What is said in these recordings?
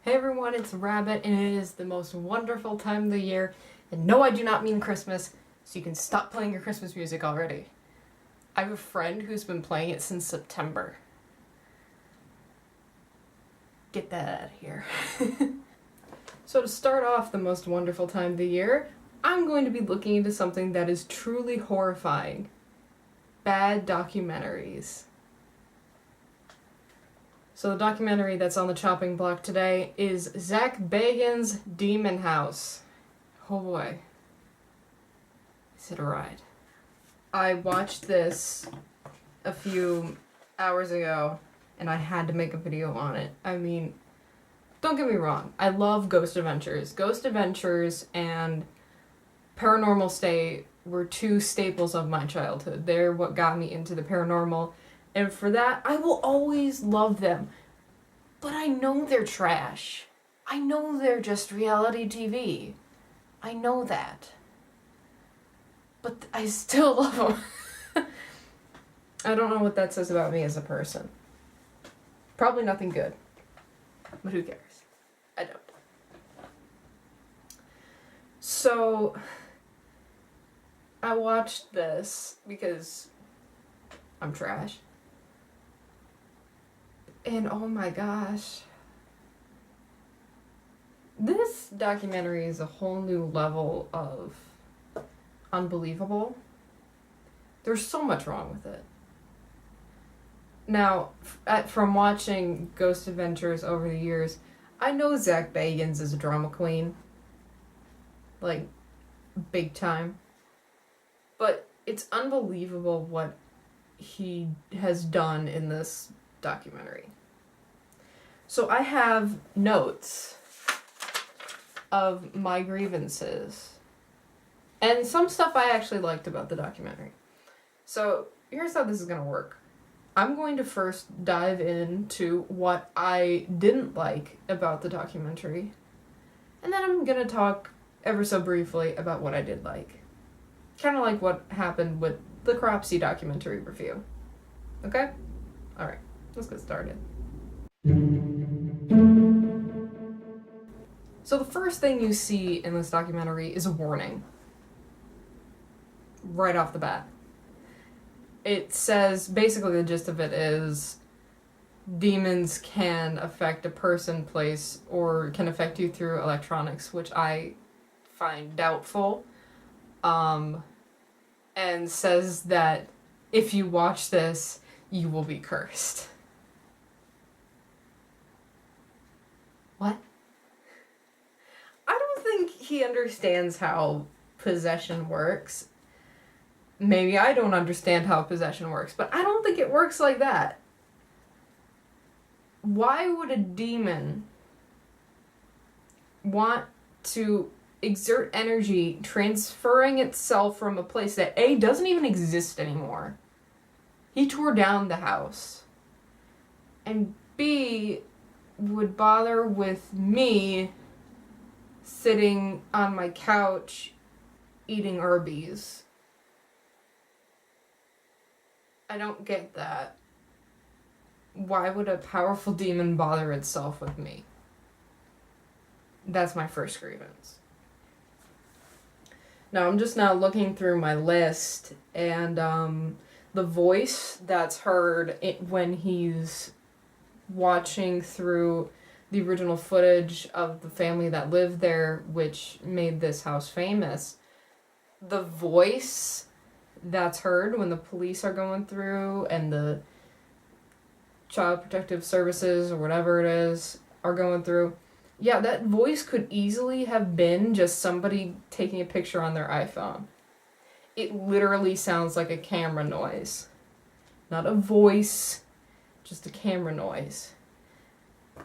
Hey everyone, it's Rabbit, and it is the most wonderful time of the year. And no, I do not mean Christmas, so you can stop playing your Christmas music already. I have a friend who's been playing it since September. Get that out of here. So to start off the most wonderful time of the year, I'm going to be looking into something that is truly horrifying. Bad documentaries. So the documentary that's on the chopping block today is Zach Bagans' Demon House. Oh boy. Is it a ride? I watched this a few hours ago and I had to make a video on it. I mean, don't get me wrong, I love Ghost Adventures. Ghost Adventures and Paranormal State were two staples of my childhood. They're what got me into the paranormal. And for that, I will always love them. But I know they're trash. I know they're just reality TV. I know that. But I still love them. I don't know what that says about me as a person. Probably nothing good. But who cares? I don't. So, I watched this because I'm trash. And oh my gosh. This documentary is a whole new level of unbelievable. There's so much wrong with it. Now, from watching Ghost Adventures over the years, I know Zach Bagans is a drama queen. Like, big time. But it's unbelievable what he has done in this documentary. So I have notes of my grievances and some stuff I actually liked about the documentary. So here's how this is going to work. I'm going to first dive into what I didn't like about the documentary, and then I'm going to talk ever so briefly about what I did like. Kind of like what happened with the Cropsey documentary review. Okay? Alright, let's get started. So the first thing you see in this documentary is a warning. Right off the bat. It says, basically the gist of it is, demons can affect a person, place, or can affect you through electronics, which I find doubtful. And says that if you watch this, you will be cursed. What? I don't think he understands how possession works. Maybe I don't understand how possession works, but I don't think it works like that. Why would a demon want to exert energy transferring itself from a place that A, doesn't even exist anymore? He tore down the house. And B, would bother with me sitting on my couch eating Arby's. I don't get that. Why would a powerful demon bother itself with me? That's my first grievance. Now, I'm just now looking through my list, and the voice that's heard when he's watching through the original footage of the family that lived there, which made this house famous, the voice that's heard when the police are going through and the Child Protective Services or whatever it is are going through, yeah, that voice could easily have been just somebody taking a picture on their iPhone. It literally sounds like a camera noise. Not a voice, just a camera noise.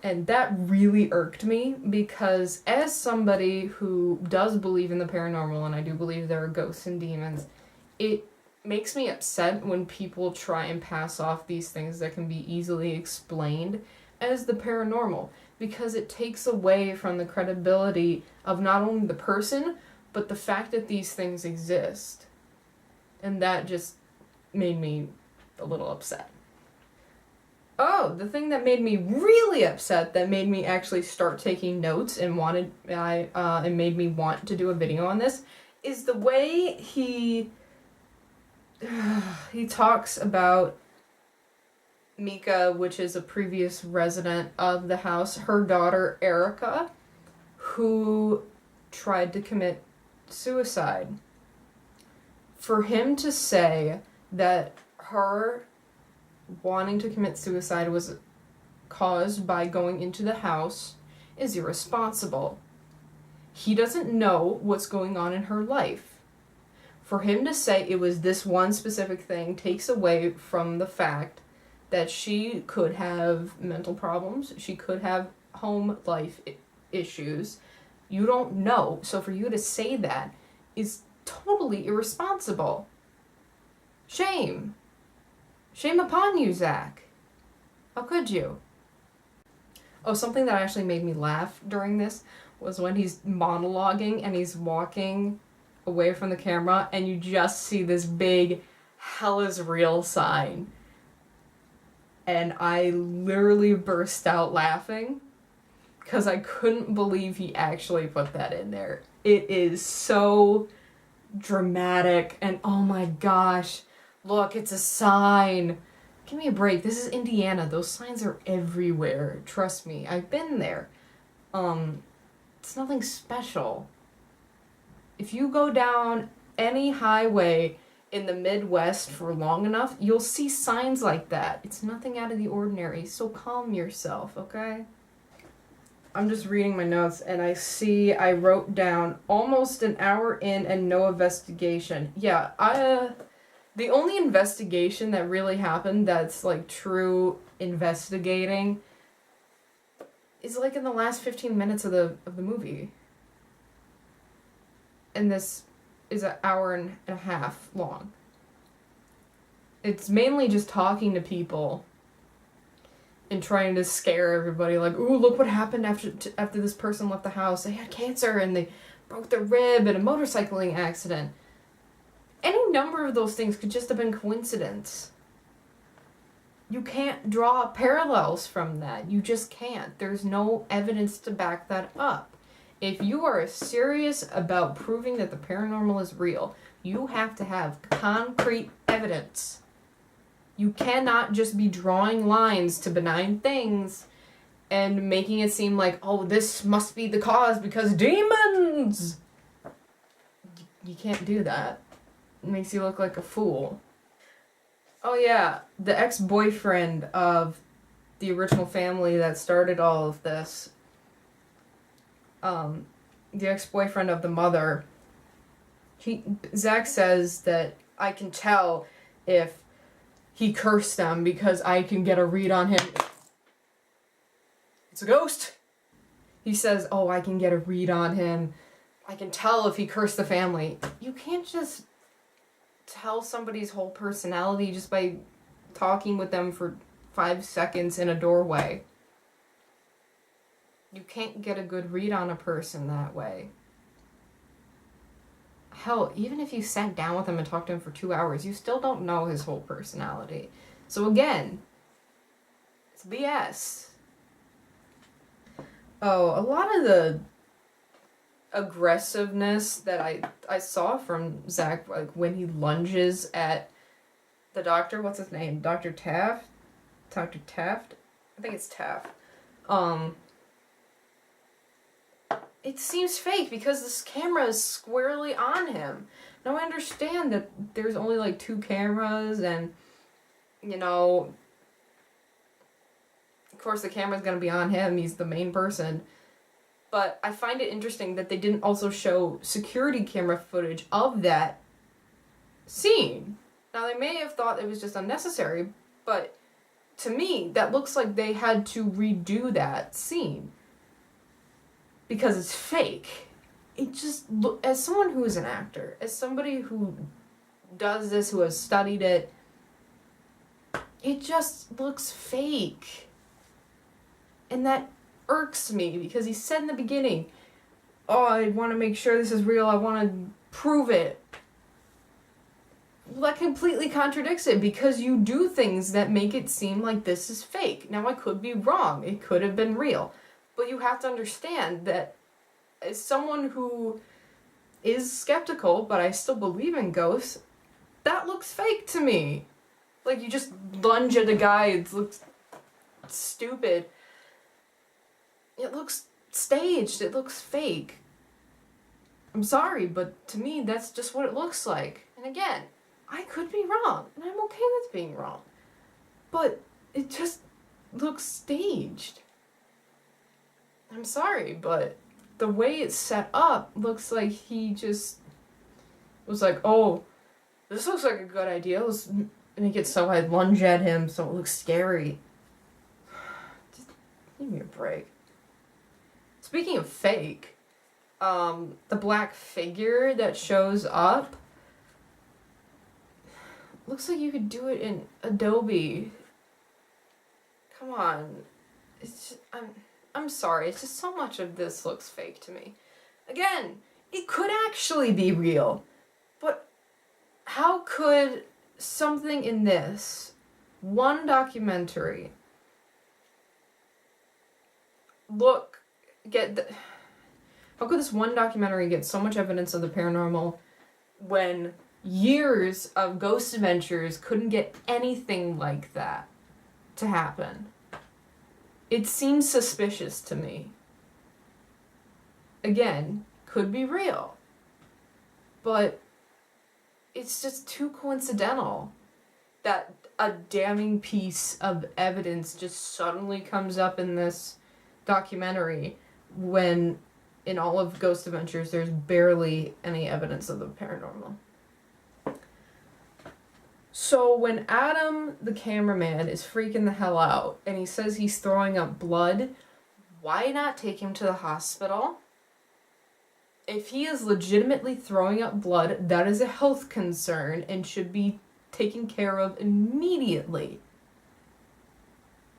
And that really irked me because as somebody who does believe in the paranormal, and I do believe there are ghosts and demons, it makes me upset when people try and pass off these things that can be easily explained as the paranormal, because it takes away from the credibility of not only the person, but the fact that these things exist. And that just made me a little upset. Oh, the thing that made me really upset, that made me actually start taking notes and and made me want to do a video on this, is the way he talks about Mika, which is a previous resident of the house, her daughter Erica, who tried to commit suicide. For him to say that her wanting to commit suicide was caused by going into the house is irresponsible. He doesn't know what's going on in her life. For him to say it was this one specific thing takes away from the fact that she could have mental problems, she could have home life issues. You don't know. So for you to say that is totally irresponsible. Shame. Shame upon you, Zach. How could you? Oh, something that actually made me laugh during this was when he's monologuing and he's walking away from the camera and you just see this big "Hell is real" sign. And I literally burst out laughing because I couldn't believe he actually put that in there. It is so dramatic and oh my gosh, look, it's a sign. Give me a break. This is Indiana. Those signs are everywhere. Trust me. I've been there. It's nothing special. If you go down any highway in the Midwest for long enough, you'll see signs like that. It's nothing out of the ordinary, so calm yourself, okay? I'm just reading my notes and I wrote down almost an hour in and no investigation. Yeah, the only investigation that really happened that's like true investigating is like in the last 15 minutes of the movie. And this is an hour and a half long. It's mainly just talking to people and trying to scare everybody, like, ooh, look what happened after this person left the house. They had cancer and they broke their rib in a motorcycling accident. Any number of those things could just have been coincidence. You can't draw parallels from that. You just can't. There's no evidence to back that up. If you are serious about proving that the paranormal is real, you have to have concrete evidence. You cannot just be drawing lines to benign things and making it seem like, oh, this must be the cause because demons! You can't do that. It makes you look like a fool. Oh yeah, the ex-boyfriend of the original family that started all of this, the ex-boyfriend of the mother, Zach says that I can tell if he cursed them because I can get a read on him. It's a ghost! He says, oh, I can get a read on him. I can tell if he cursed the family. You can't just tell somebody's whole personality just by talking with them for 5 seconds in a doorway. You can't get a good read on a person that way. Hell, even if you sat down with him and talked to him for 2 hours, you still don't know his whole personality. So again, it's BS. Oh, a lot of the aggressiveness that I saw from Zach, like when he lunges at the doctor, what's his name? Dr. Taft? Dr. Taft? I think it's Taft. It seems fake because this camera is squarely on him. Now I understand that there's only like 2 cameras and, you know, of course the camera's gonna be on him, he's the main person. But I find it interesting that they didn't also show security camera footage of that scene. Now they may have thought it was just unnecessary, but to me that looks like they had to redo that scene. Because it's fake. It just, as someone who is an actor, as somebody who does this, who has studied it, it just looks fake. And that irks me, because he said in the beginning, oh, I want to make sure this is real, I want to prove it. Well, that completely contradicts it, because you do things that make it seem like this is fake. Now, I could be wrong. It could have been real. But you have to understand that as someone who is skeptical, but I still believe in ghosts, that looks fake to me. Like, you just lunge at a guy, it looks stupid. It looks staged, it looks fake. I'm sorry, but to me, that's just what it looks like. And again, I could be wrong, and I'm okay with being wrong. But it just looks staged. I'm sorry, but the way it's set up looks like he just was like, oh, this looks like a good idea. Let's make it so I lunge at him so it looks scary. Just give me a break. Speaking of fake, the black figure that shows up looks like you could do it in Adobe. Come on. It's just, I'm sorry, it's just so much of this looks fake to me. Again, it could actually be real, but how could something in this one documentary how could this one documentary get so much evidence of the paranormal when years of Ghost Adventures couldn't get anything like that to happen? It seems suspicious to me. Again, could be real. But it's just too coincidental that a damning piece of evidence just suddenly comes up in this documentary when in all of Ghost Adventures there's barely any evidence of the paranormal. So when Adam, the cameraman, is freaking the hell out and he says he's throwing up blood, why not take him to the hospital? If he is legitimately throwing up blood, that is a health concern and should be taken care of immediately.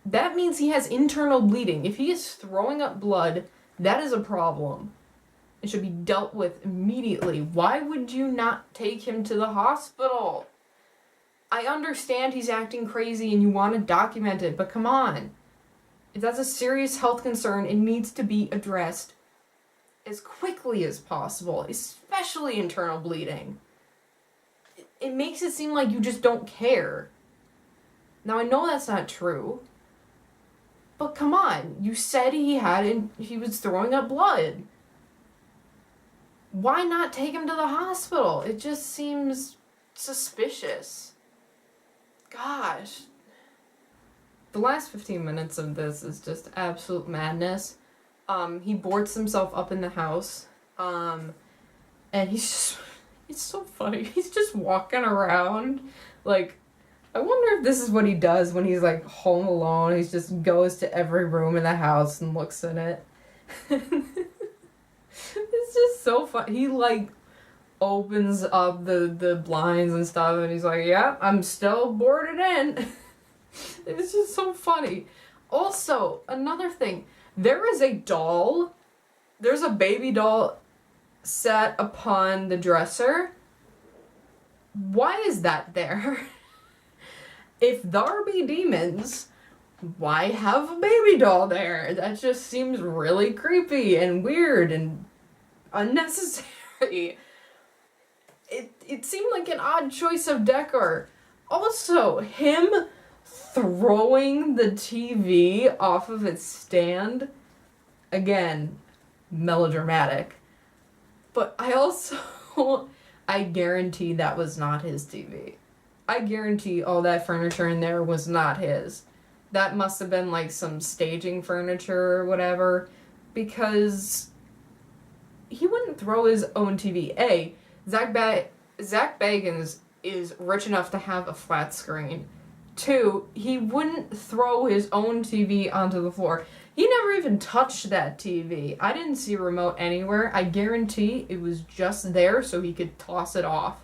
That means he has internal bleeding. If he is throwing up blood, that is a problem. It should be dealt with immediately. Why would you not take him to the hospital? I understand he's acting crazy and you want to document it, but come on. If that's a serious health concern, it needs to be addressed as quickly as possible, especially internal bleeding. It makes it seem like you just don't care. Now, I know that's not true, but come on. You said he was throwing up blood. Why not take him to the hospital? It just seems suspicious. Gosh. The last 15 minutes of this is just absolute madness. He boards himself up in the house. And it's so funny. He's just walking around. Like, I wonder if this is what he does when he's like home alone. He just goes to every room in the house and looks in it. It's just so fun. He like opens up the blinds and stuff and he's like, yeah, I'm still boarded in. It's just so funny. Also, another thing, there's a baby doll set upon the dresser. Why is that there? If there be demons, why have a baby doll there? That just seems really creepy and weird and unnecessary. It seemed like an odd choice of decor. Also, him throwing the TV off of its stand, again, melodramatic. But I guarantee that was not his TV. I guarantee all that furniture in there was not his. That must have been like some staging furniture or whatever, because he wouldn't throw his own TV. Zach Bagans is rich enough to have a flat screen. 2, he wouldn't throw his own TV onto the floor. He never even touched that TV. I didn't see a remote anywhere. I guarantee it was just there so he could toss it off.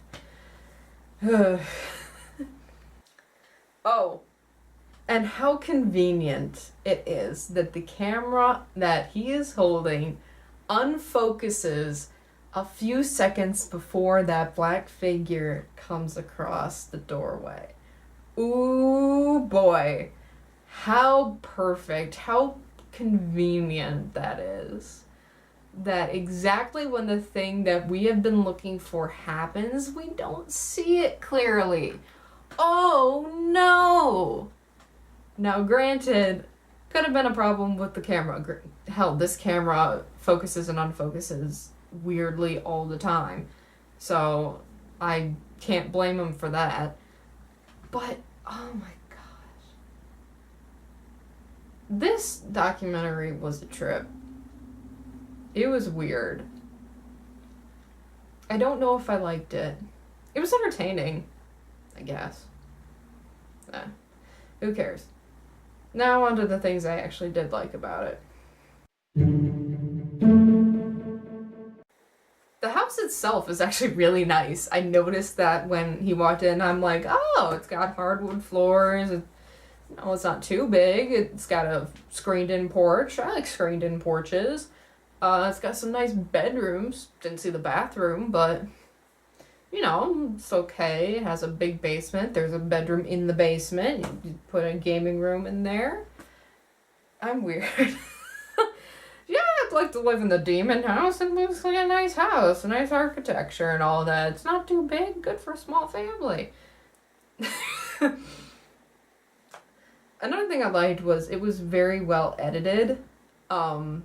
Oh, and how convenient it is that the camera that he is holding unfocuses a few seconds before that black figure comes across the doorway. Ooh boy, how perfect, how convenient that is. That exactly when the thing that we have been looking for happens, we don't see it clearly. Oh no! Now, granted, could have been a problem with the camera. Hell, this camera focuses and unfocuses weirdly all the time. So, I can't blame him for that. But, oh my gosh. This documentary was a trip. It was weird. I don't know if I liked it. It was entertaining, I guess. Who cares? Now on to the things I actually did like about it. The house itself is actually really nice. I noticed that when he walked in, I'm like, oh, it's got hardwood floors. It's not too big. It's got a screened-in porch. I like screened-in porches. It's got some nice bedrooms. Didn't see the bathroom, but, it's okay. It has a big basement. There's a bedroom in the basement. You put a gaming room in there. I'm weird. Yeah, I'd like to live in the demon house. It looks like a nice house, a nice architecture and all that. It's not too big, good for a small family. Another thing I liked was it was very well edited. The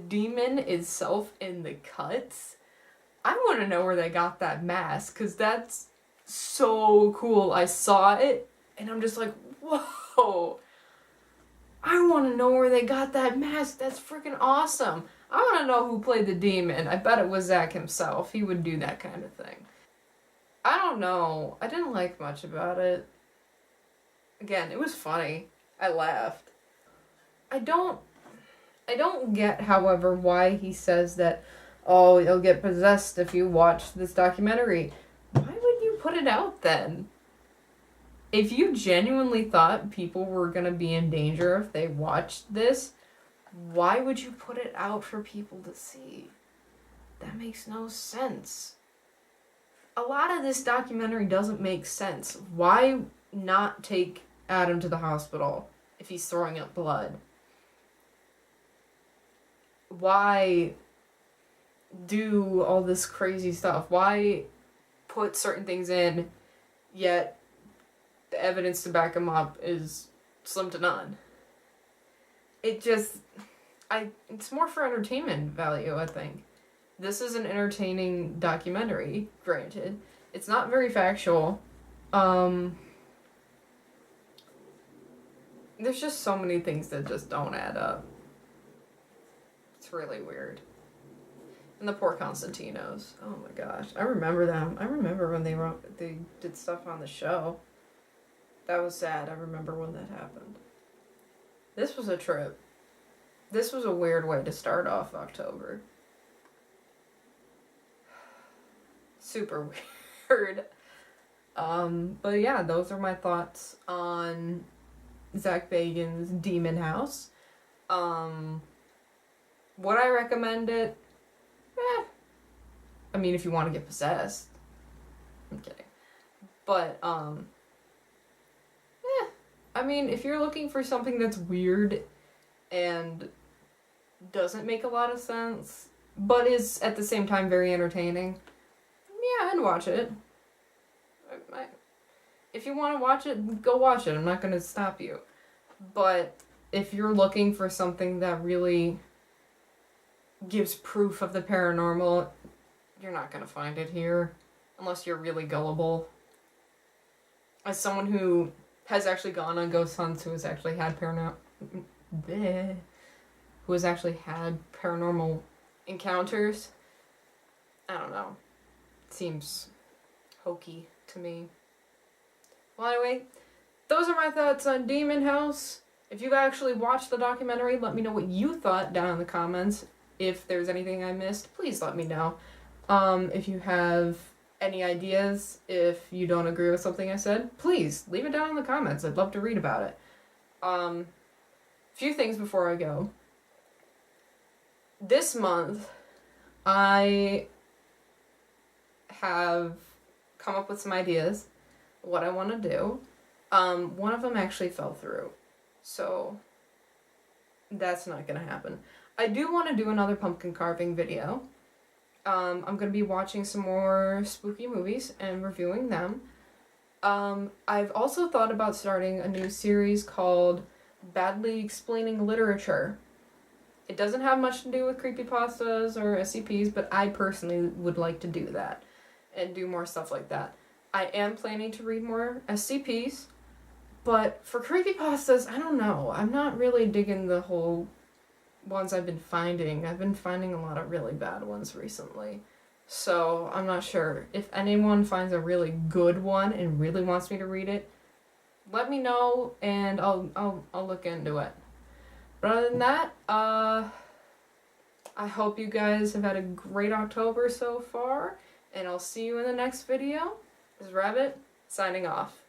demon itself in the cuts, I want to know where they got that mask, because that's so cool. I saw it, and I'm just like, whoa. I want to know where they got that mask. That's freaking awesome. I want to know who played the demon. I bet it was Zach himself. He would do that kind of thing. I don't know. I didn't like much about it. Again, it was funny. I laughed. I don't get, however, why he says that, oh, you'll get possessed if you watch this documentary. Why would you put it out then? If you genuinely thought people were going to be in danger if they watched this, why would you put it out for people to see? That makes no sense. A lot of this documentary doesn't make sense. Why not take Adam to the hospital if he's throwing up blood? Why do all this crazy stuff? Why put certain things in, yet the evidence to back them up is slim to none? It's more for entertainment value, I think. This is an entertaining documentary, granted. It's not very factual. There's just so many things that just don't add up. It's really weird. And the poor Constantinos. Oh my gosh. I remember them. I remember when they did stuff on the show. That was sad. I remember when that happened. This was a trip. This was a weird way to start off October. Super weird. But yeah, those are my thoughts on Zach Bagans' Demon House. Would I recommend it? I mean, if you want to get possessed. I'm kidding. But, I mean, if you're looking for something that's weird and doesn't make a lot of sense, but is at the same time very entertaining, yeah, I'd watch it. If you want to watch it, go watch it. I'm not going to stop you. But if you're looking for something that really gives proof of the paranormal, you're not going to find it here. Unless you're really gullible. As someone who has actually gone on ghost hunts, who has actually had paranormal encounters, I don't know. It seems hokey to me. Well, anyway, those are my thoughts on Demon House. If you've actually watched the documentary, let me know what you thought down in the comments. If there's anything I missed, please let me know. If you have any ideas, if you don't agree with something I said, please leave it down in the comments. I'd love to read about it. Few things before I go. This month, I have come up with some ideas what I want to do. One of them actually fell through, so that's not gonna happen. I do want to do another pumpkin carving video. I'm gonna be watching some more spooky movies and reviewing them. I've also thought about starting a new series called Badly Explaining Literature. It doesn't have much to do with creepypastas or SCPs, but I personally would like to do that and do more stuff like that. I am planning to read more SCPs, but for creepypastas, I don't know. I'm not really digging the whole ones I've been finding. I've been finding a lot of really bad ones recently. So I'm not sure. If anyone finds a really good one and really wants me to read it, let me know and I'll look into it. But other than that, I hope you guys have had a great October so far, and I'll see you in the next video. This is Rabbit, signing off.